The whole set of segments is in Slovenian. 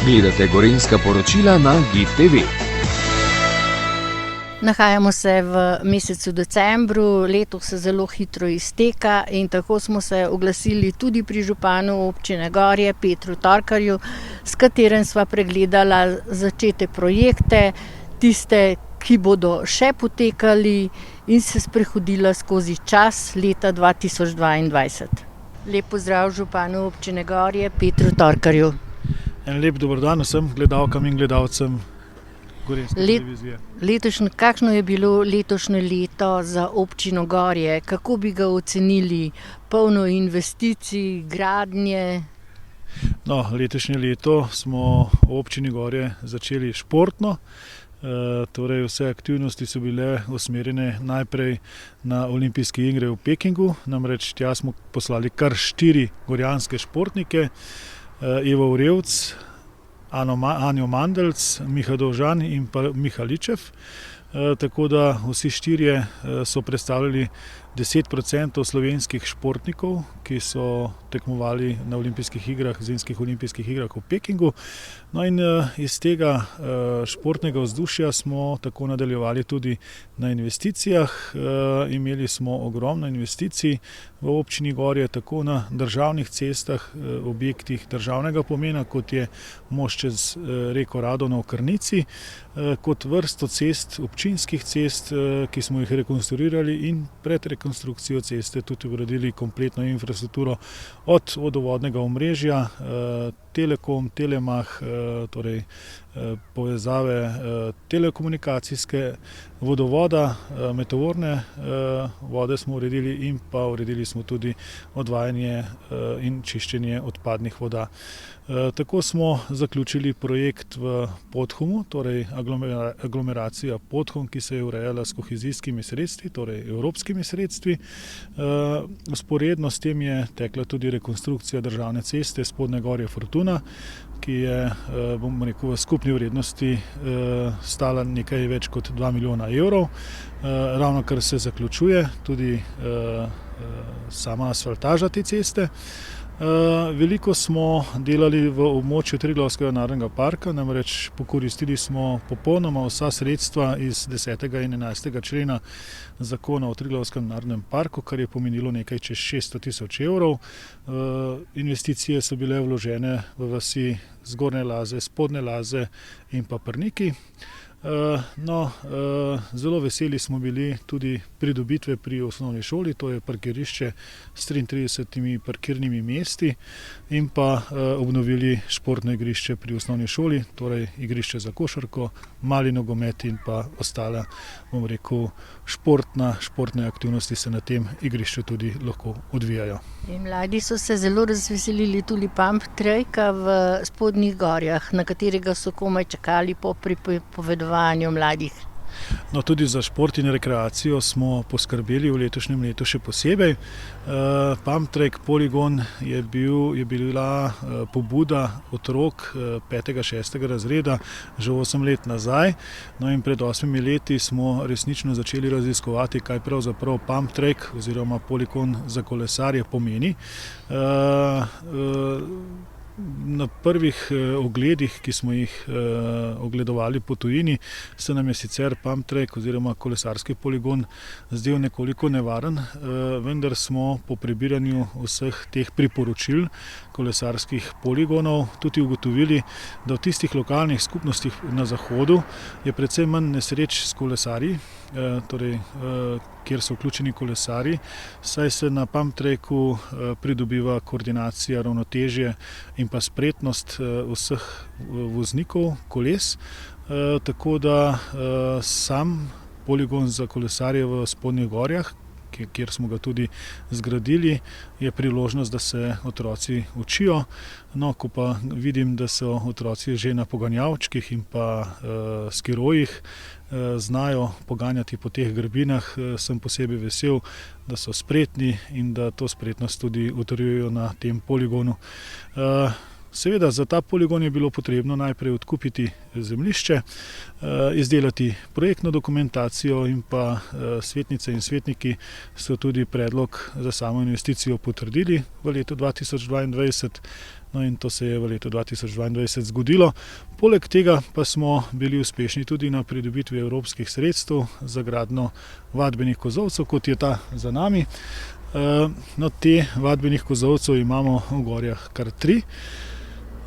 Gledate Gorenjska poročila na GIF TV. Nahajamo se v mesecu decembru, leto se zelo hitro izteka in tako smo se oglasili tudi pri županu občine Gorje, Petru Torkarju, s katerim sva pregledala začete projekte, tiste, ki bodo še potekali, in se sprehodila skozi čas leta 2022. Lep pozdrav županu občine Gorje, Petru Torkarju. En lep dober dan vsem gledalkam in gledalcem Gorenjske televizije. Kakšno je bilo letošnje leto za občino Gorje? Kako bi ga ocenili? Polno investicij, gradnje? Letošnje leto smo v občini Gorje začeli športno. Torej vse aktivnosti so bile usmerjene najprej na olimpijske igre v Pekingu. Namreč tja smo poslali kar 4 gorjanske športnike. Evo Vrevc, Anjo Mandelc, Miha Dovžan in pa Miha Ličev. Tako da vsi 4 so predstavljali 10% slovenskih športnikov, ki so tekmovali na olimpijskih igrah, zimskih olimpijskih igrah v Pekingu. In iz tega športnega vzdušja smo tako nadaljevali tudi na investicijah. Imeli smo ogromno investicij v občini Gorje, tako na državnih cestah, objektih državnega pomena, kot je most čez reko Radovno v Krnici, kot vrsto cest, občinskih cest, ki smo jih rekonstruirali in pred rekonstrukcijo ceste tudi ugradili kompletno infrastrukturo od vodovodnega omrežja, Telekom, Telemach, torej povezave telekomunikacijske, vodovoda, meteorne vode smo uredili in pa uredili smo tudi odvajanje in čiščenje odpadnih voda. Tako smo zaključili projekt v Podhumu, torej aglomeracija Podhum, ki se je urejala s kohezijskimi sredstvi, torej evropskimi sredstvi. Vzporedno s tem je tekla tudi rekonstrukcija državne ceste Spodnje Gorje Fortuna, ki je, v skupni vrednosti stala nekaj več kot 2 milijona evrov. Ravno kar se zaključuje tudi sama asfaltaža te ceste. Veliko smo delali v območju Triglavskega narodnega parka, namreč pokoristili smo popolnoma vsa sredstva iz 10. in 11. člena zakona o Triglavskem narodnem parku, kar je pomenilo nekaj čez 600 tisoč evrov. Investicije so bile vložene v vasi Zgornje Laze, Spodnje Laze in pa Prniki. Zelo veseli smo bili tudi pridobitve pri osnovni šoli, to je parkirišče s 33 parkirnimi mesti, in pa obnovili športno igrišče pri osnovni šoli, torej igrišče za košarko, mali nogomet in pa ostale, športne aktivnosti se na tem igrišču tudi lahko odvijajo. In mladi so se zelo razveselili tudi pump tracka v Spodnjih Gorjah, na katerega so komaj čakali po pripovedovanju mladih. Tudi za šport in rekreacijo smo poskrbeli v letošnjem letu še posebej. Pump track poligon je bila pobuda otrok 5. 6. razreda že 8 let nazaj. In pred 8 leti smo resnično začeli raziskovati, kaj pravzaprav pump track oziroma poligon za kolesarje pomeni. Na prvih ogledih, ki smo jih ogledovali po tujini, se nam je sicer pump track oziroma kolesarski poligon zdel nekoliko nevaren, vendar smo po prebiranju vseh teh priporočil kolesarskih poligonov tudi ugotovili, da v tistih lokalnih skupnostih na zahodu je precej manj nesreč s kolesarji, kjer so vključeni kolesarji, saj se na pump tracku pridobiva koordinacija, ravnotežje in pa spretnost vseh voznikov koles. Tako da sam poligon za kolesarje v Spodnjih Gorjah, kjer smo ga tudi zgradili, je priložnost, da se otroci učijo. Ko pa vidim, da so otroci že na poganjavčkih in pa skirojih, znajo poganjati po teh grbinah, sem posebej vesel, da so spretni in da to spretnost tudi utrjujejo na tem poligonu. Seveda za ta poligon je bilo potrebno najprej odkupiti zemljišče, izdelati projektno dokumentacijo in pa svetnice in svetniki so tudi predlog za samo investicijo potrdili v letu 2022. No in to se je v letu 2022 zgodilo. Poleg tega pa smo bili uspešni tudi na pridobitvi evropskih sredstev za gradnjo vadbenih kozolcev, kot je ta za nami. No, te vadbenih kozolcev imamo v Gorjah kar 3.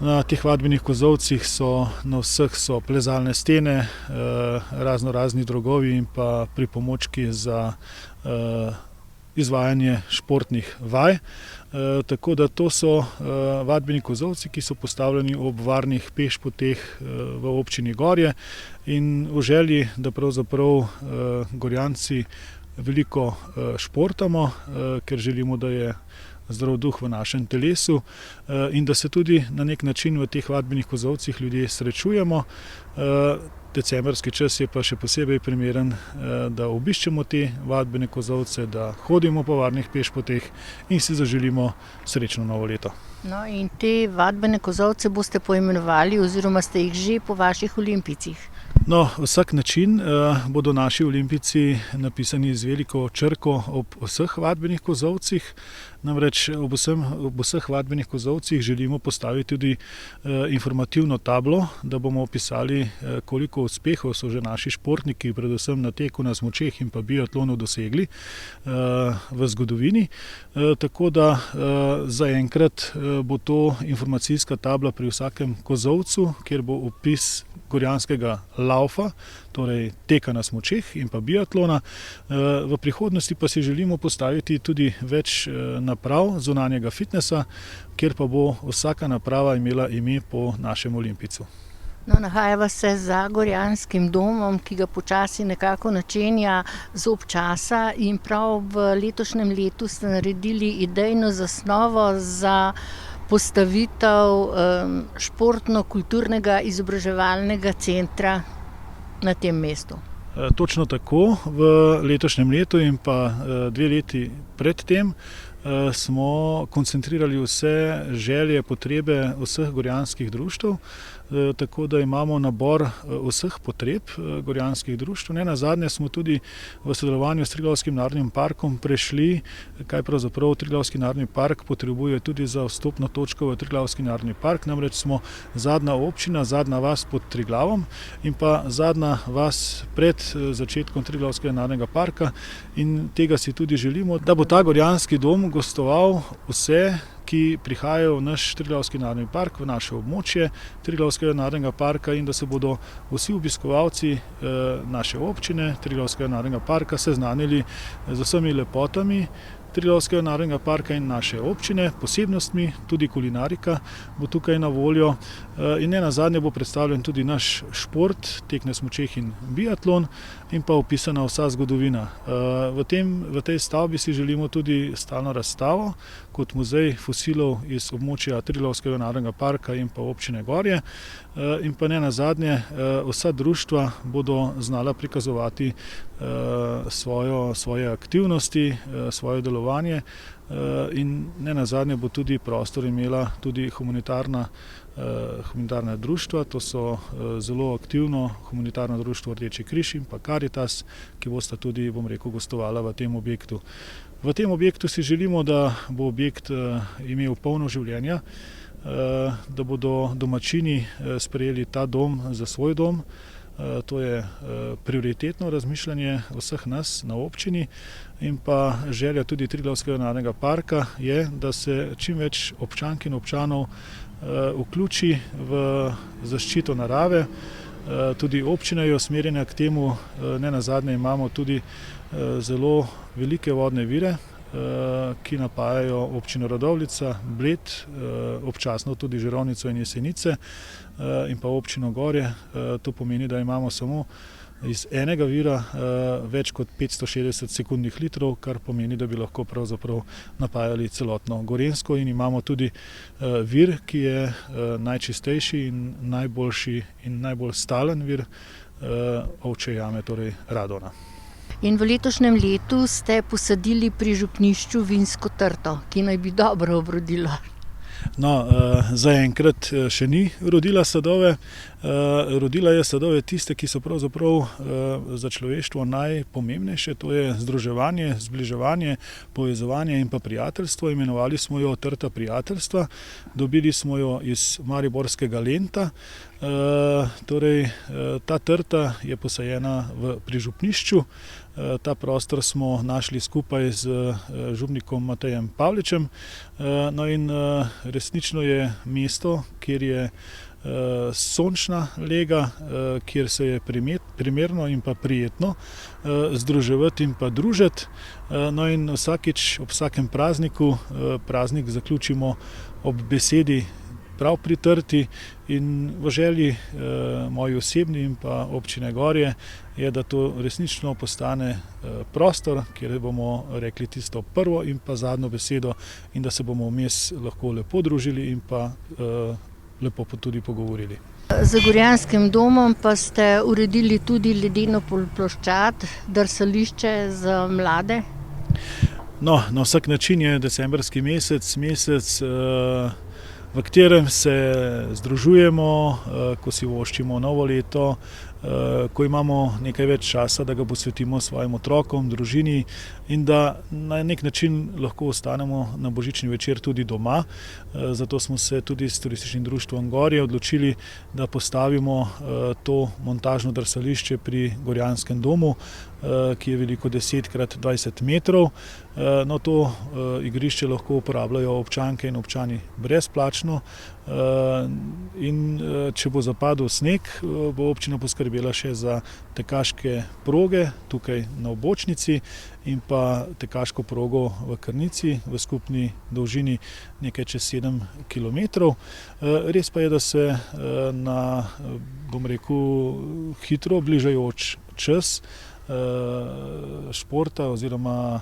Na teh vadbenih kozolcih na vseh so plezalne stene, razni drogovi in pa pripomočki za izvajanje športnih vaj. Tako da to so vadbeni kozolci, ki so postavljeni ob varnih pešpoteh v občini Gorje in v želji, da pravzaprav Gorjanci veliko športamo, ker želimo, da je zdrav duh v našem telesu in da se tudi na nek način v teh vadbenih kozolcih ljudje srečujemo. Decembrski čas je pa še posebej primeren, da obiščemo te vadbene kozolce, da hodimo po varnih pešpoteh in si zaželimo srečno novo leto. No in te vadbene kozolce boste poimenovali oziroma ste jih že po vaših olimpijcih? No, vsak način bodo naši olimpijci napisani z veliko črko ob vseh vadbenih kozolcih. Namreč ob vseh vadbenih kozolcih želimo postaviti tudi informativno tablo, da bomo opisali, koliko uspehov so že naši športniki, predvsem na teku na smučeh in pa biatlonu dosegli v zgodovini. Tako da zaenkrat bo to informacijska tabla pri vsakem kozolcu, kjer bo opis gorjanskega laufa, torej teka na smučeh in pa biatlona. V prihodnosti pa si želimo postaviti tudi več naprav zunanjega fitnesa, kjer pa bo vsaka naprava imela ime po našem olimpijcu. No, nahajava se za Gorjanskim domom, ki ga počasi nekako načenja zob časa in prav v letošnjem letu ste naredili idejno zasnovo za postavitev športno-kulturnega izobraževalnega centra na tem mestu. Točno tako, v letošnjem letu in pa 2 leti pred tem smo koncentrirali vse želje, potrebe vseh gorjanskih društev, tako da imamo nabor vseh potreb gorjanskih društev. Nenazadnje smo tudi v sodelovanju s Triglavskim narodnim parkom prešli, kaj pravzaprav Triglavski narodni park potrebuje tudi za vstopno točko v Triglavski narodni park. Namreč smo zadnja občina, zadnja vas pod Triglavom in pa zadnja vas pred začetkom Triglavskega narodnega parka in tega si tudi želimo, da bo ta gorjanski dom gostoval vse, ki prihajajo v naš Triglavski narodni park, v naše območje Triglavskega narodnega parka in da se bodo vsi obiskovalci naše občine Triglavskega narodnega parka seznanili z vsemi lepotami Triglavskega narodnega parka in naše občine, posebnostmi, tudi kulinarika bo tukaj na voljo in nenazadnje bo predstavljen tudi naš šport, tek na smučeh in biatlon in pa opisana vsa zgodovina. V tej stavbi si želimo tudi stalno razstavo kot muzej fosilov iz območja Triglavskega narodnega parka in pa občine Gorje in pa nenazadnje vsa društva bodo znala prikazovati svoje aktivnosti, svoje delovanje in nenazadnje bo tudi prostor imela tudi humanitarna društva, to so zelo aktivno humanitarno društvo Rdeči križ in pa Karitas, ki bosta tudi, gostovala v tem objektu. V tem objektu si želimo, da bo objekt imel polno življenja, da bodo domačini sprejeli ta dom za svoj dom. To je prioritetno razmišljanje vseh nas na občini in pa želja tudi Triglavskega narodnega parka je, da se čim več občank in občanov vključi v zaščito narave. Tudi občina je usmerjena k temu, nenazadnje imamo tudi zelo velike vodne vire, ki napajajo občino Radovljica, Bled, občasno tudi Žirovnico in Jesenice in pa občino Gorje. To pomeni, da imamo samo iz enega vira več kot 560 sekundnih litrov, kar pomeni, da bi lahko pravzaprav napajali celotno Gorenjsko in imamo tudi vir, ki je najčistejši in najboljši in najbolj stalen vir Ovčje jame, torej Radona. In v letošnjem letu ste posadili pri župnišču vinsko trto, ki naj bi dobro obrodila. No, zaenkrat še ni rodila sadove. Rodila je sadove tiste, ki so pravzaprav za človeštvo najpomembnejše, to je združevanje, zbliževanje, povezovanje in pa prijateljstvo. Imenovali smo jo trta prijateljstva. Dobili smo jo iz mariborskega Lenta. Torej, ta trta je posajena pri župnišču. Ta prostor smo našli skupaj z župnikom Matejem Pavličem. No in resnično je mesto, kjer je sončna lega, kjer se je primerno in pa prijetno združevati in pa družiti. No in vsakič, ob vsakem prazniku, praznik zaključimo ob besedi prav pri trti in v želji moji osebni in pa občine Gorje je, da to resnično postane prostor, kjer bomo rekli tisto prvo in pa zadnjo besedo in da se bomo vmes lahko lepo družili in pa lepo tudi pogovorili. Z Gorjanskim domom pa ste uredili tudi ledeno ploščad, drsališče za mlade. No, na vsak način je decembrski mesec, v katerem se združujemo, ko si voščimo novo leto, ko imamo nekaj več časa, da ga posvetimo svojim otrokom, družini in da na nek način lahko ostanemo na božični večer tudi doma. Zato smo se tudi s Turističnim društvom Gorje odločili, da postavimo to montažno drsališče pri Gorjanskem domu, ki je veliko 10x20 metrov. No, to igrišče lahko uporabljajo občanke in občani brezplačno. In če bo zapadel sneg, bo občina poskrbela še za tekaške proge tukaj na obvočnici in pa tekaško progo v Krnici v skupni dolžini nekaj čez 7 kilometrov. Res pa je, da se na, bom rekel, hitro bližajoč čas športa oziroma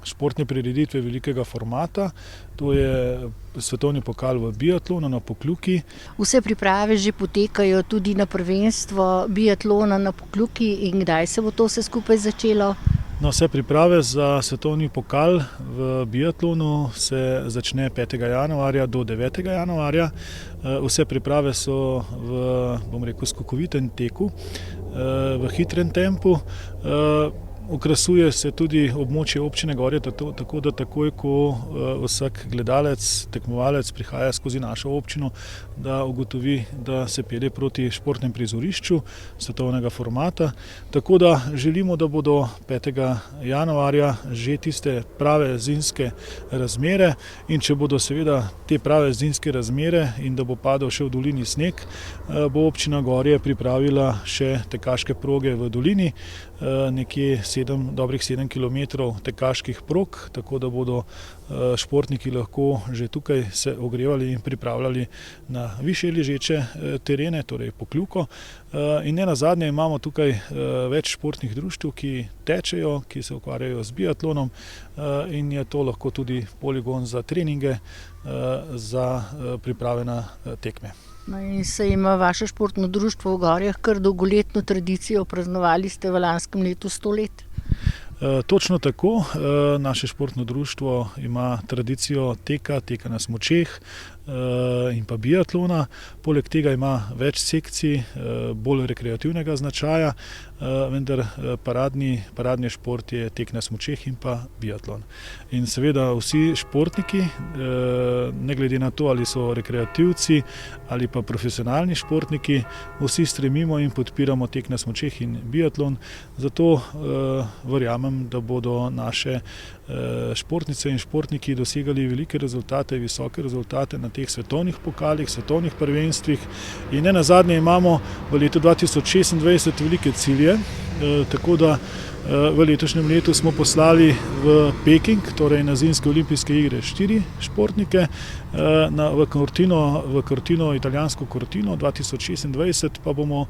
športne prireditve velikega formata, to je svetovni pokal v biatlonu na Pokljuki. Vse priprave že potekajo tudi na prvenstvo biatlona na Pokljuki in kdaj se bo to vse skupaj začelo? No, vse priprave za svetovni pokal v biatlonu se začne 5. januarja do 9. januarja. Vse priprave so v, bom rekel, skokovitem teku, v hitrem tempu. Okrasuje se tudi območje občine Gorje, tako da takoj, ko vsak gledalec, tekmovalec prihaja skozi našo občino, da ugotovi, da se pelje proti športnem prizorišču svetovnega formata. Tako da želimo, da bodo 5. januarja že tiste prave zimske razmere in če bodo seveda te prave zimske razmere in da bo padal še v dolini sneg, bo občina Gorje pripravila še tekaške proge v dolini, nekje dobrih 7 kilometrov tekaških prog, tako da bodo športniki lahko že tukaj se ogrevali in pripravljali na višje ležeče terene, torej Pokljuko. In ne nazadnje imamo tukaj več športnih društev, ki tečejo, ki se ukvarjajo z biatlonom in je to lahko tudi poligon za treninge, za priprave na tekme. No in se ima vaše športno društvo v Gorjah kar dolgoletno tradicijo, praznovali ste v lanskem letu 100 let. Točno tako, naše športno društvo ima tradicijo teka na smučeh in pa biatlona. Poleg tega ima več sekcij bolj rekreativnega značaja, vendar paradni šport je tek na smučeh in pa biatlon. In seveda vsi športniki, ne glede na to, ali so rekreativci ali pa profesionalni športniki, vsi stremimo in podpiramo tek na smučeh in biatlon. Zato verjamem, da bodo naše športnice in športniki dosegali velike rezultate, visoke rezultate na teh svetovnih pokalih, svetovnih prvenstvih. In ne nazadnje imamo v letu 2026 velike cilje, tako da v letošnjem letu smo poslali v Peking, torej na zimske olimpijske igre 4 športnike, v Cortino, italijansko Cortino 2026 pa bomo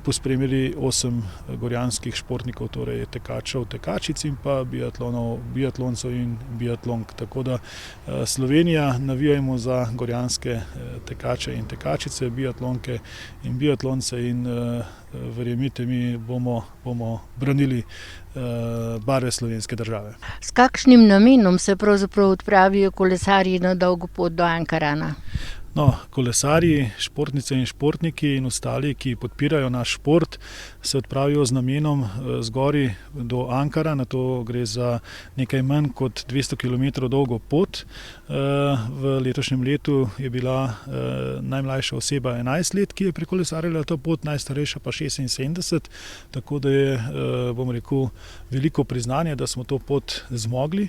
pospremili 8 gorjanskih športnikov, torej tekačev, tekačic in pa biatloncev in biatlonk. Tako da Slovenija, navijajmo za gorjanske tekače in tekačice, biatlonke in biatlonce in verjemite mi, bomo branili barve slovenske države. S kakšnim namenom se pravzaprav odpravijo kolesarji na dolgo pot do Ankarana? No, kolesarji, športnice in športniki in ostali, ki podpirajo naš šport, se odpravijo z namenom zgori do Ankarana. To gre za nekaj manj kot 200 km dolgo pot. V letošnjem letu je bila najmlajša oseba 11 let, ki je prekolesarila to pot, najstarejša pa 76. Tako da je, bom rekel, veliko priznanje, da smo to pot zmogli.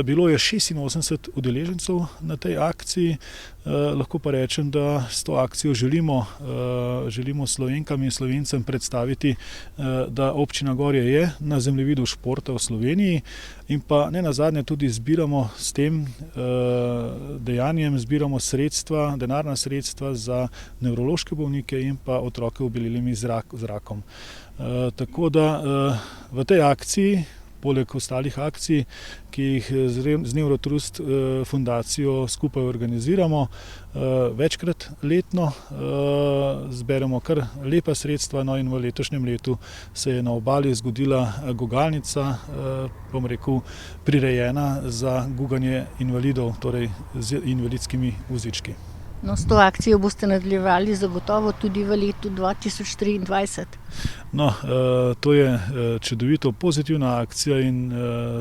Bilo je 86 udeležencev na tej akciji. Lahko pa rečem, da s to akcijo želimo Slovenkam in Slovencem predstaviti, da občina Gorje je na zemljevidu športa v Sloveniji in pa ne nazadnje tudi zbiramo s tem dejanjem sredstva, denarna sredstva za nevrološke bolnike in pa otroke obolelim zrakom. Tako da v tej akciji, poleg ostalih akcij, ki jih z Neurotrust fundacijo skupaj organiziramo večkrat letno, zberemo kar lepa sredstva, no in v letošnjem letu se je na Obali zgodila gugalnica, bom rekel, prirejena za guganje invalidov, torej z invalidskimi vozički. No, s to akcijo boste nadaljevali zagotovo tudi v letu 2023. No, to je čudovito pozitivna akcija in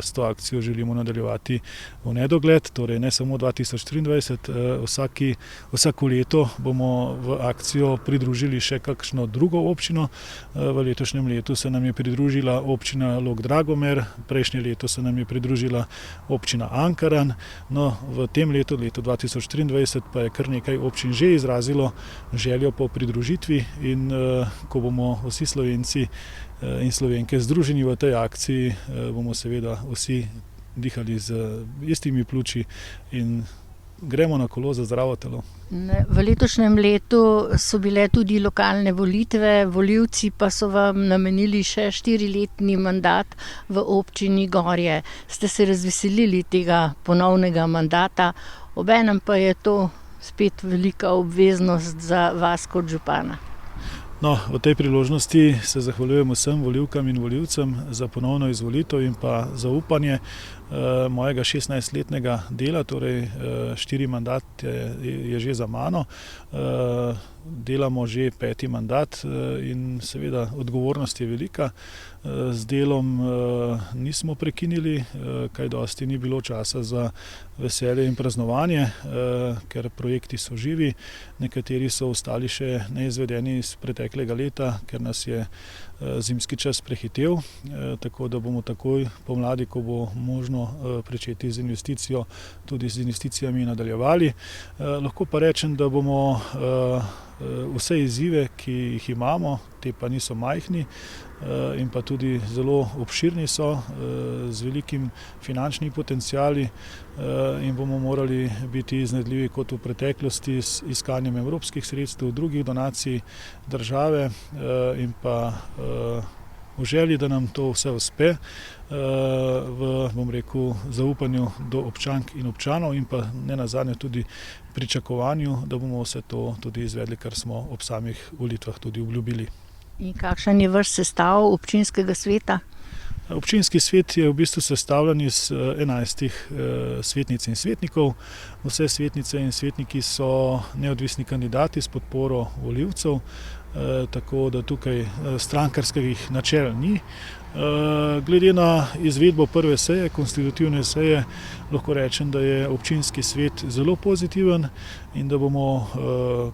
s to akcijo želimo nadaljevati v nedogled, torej ne samo 2023, vsako leto bomo v akcijo pridružili še kakšno drugo občino. V letošnjem letu se nam je pridružila občina Log-Dragomer, prejšnje leto se nam je pridružila občina Ankaran, no v tem letu 2023 pa je kar nekaj občin že izrazilo željo po pridružitvi in ko bomo vsi Slovenci in Slovenke združeni v tej akciji, bomo seveda vsi dihali z istimi pljuči in gremo na kolo za zdravo telo. V letošnjem letu so bile tudi lokalne volitve, volivci pa so vam namenili še 4-letni mandat v občini Gorje. Ste se razveselili tega ponovnega mandata, obenem pa je to spet velika obveznost za vas kot župana. No, v tej priložnosti se zahvaljujem vsem volivkam in volivcem za ponovno izvolitev in pa zaupanje mojega 16-letnega dela, torej 4 mandate je že za mano. Delamo že 5. mandat in seveda odgovornost je velika. Z delom nismo prekinili, kaj dosti ni bilo časa za veselje in praznovanje, ker projekti so živi, nekateri so ostali še neizvedeni iz preteklega leta, ker nas je zimski čas prehitel, tako da bomo takoj pomladi, ko bo možno pričeti z investicijo, tudi z investicijami nadaljevali. Lahko pa rečem, da bomo vse izzive, ki jih imamo, te pa niso majhni in pa tudi zelo obširni so, z velikim finančnim potenciali in bomo morali biti iznajdljivi kot v preteklosti s iskanjem evropskih sredstev, drugih donacij države in pa v želji, da nam to vse uspe, bom rekel, zaupanju do občank in občanov in pa ne nazadnje tudi pričakovanju, da bomo vse to tudi izvedli, kar smo ob samih volitvah tudi obljubili. In kakšen je vaš sestav občinskega sveta? Občinski svet je v bistvu sestavljen iz 11 svetnic in svetnikov. Vse svetnice in svetniki so neodvisni kandidati s podporo volivcev, tako da tukaj strankarskih načel ni. Glede na izvedbo prve seje, konstitutivne seje, lahko rečem, da je občinski svet zelo pozitiven in da bomo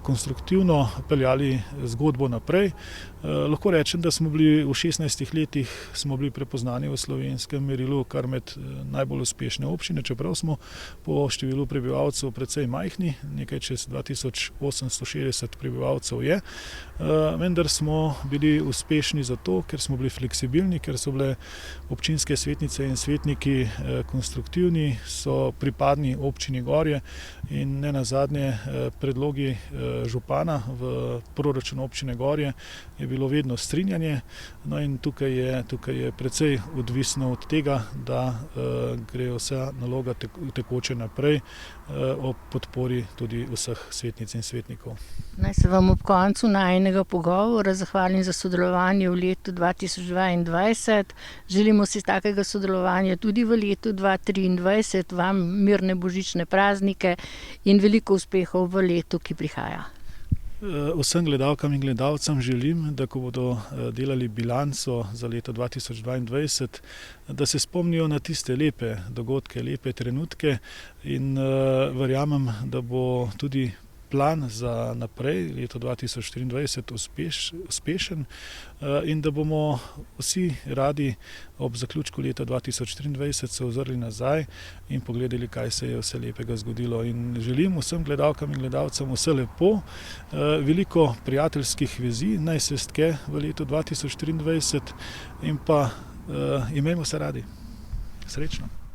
konstruktivno peljali zgodbo naprej. Lahko rečem, da smo bili v 16 letih prepoznani v slovenskem merilu kar med najbolj uspešne občine, čeprav smo po številu prebivalcev precej majhni, nekaj čez 2860 prebivalcev je. Vendar smo bili uspešni zato, ker smo bili fleksibilni, ker so bile občinske svetnice in svetniki konstruktivni, so pripadni občini Gorje in ne nazadnje predlogi župana v proračunu občine Gorje je bilo vedno strinjanje, no in tukaj je precej odvisno od tega, da gre vsa naloga tekoče naprej ob podpori tudi vseh svetnic in svetnikov. Naj se vam ob koncu najinega pogovora zahvalim za sodelovanje v letu 2022. Želimo si takega sodelovanja tudi v letu 2023, vam mirne božične praznike in veliko uspehov v letu, ki prihaja. Vsem gledalkam in gledalcem želim, da ko bodo delali bilanco za leto 2022, da se spomnijo na tiste lepe dogodke, lepe trenutke in verjamem, da bo tudi plan za naprej, leto 2024, uspešen in da bomo vsi radi ob zaključku leta 2023 se ozrli nazaj in pogledali, kaj se je vse lepega zgodilo. In želim vsem gledalkam in gledalcem vse lepo, veliko prijateljskih vezi naj se stke v letu 2023 in pa imejmo se radi. Srečno!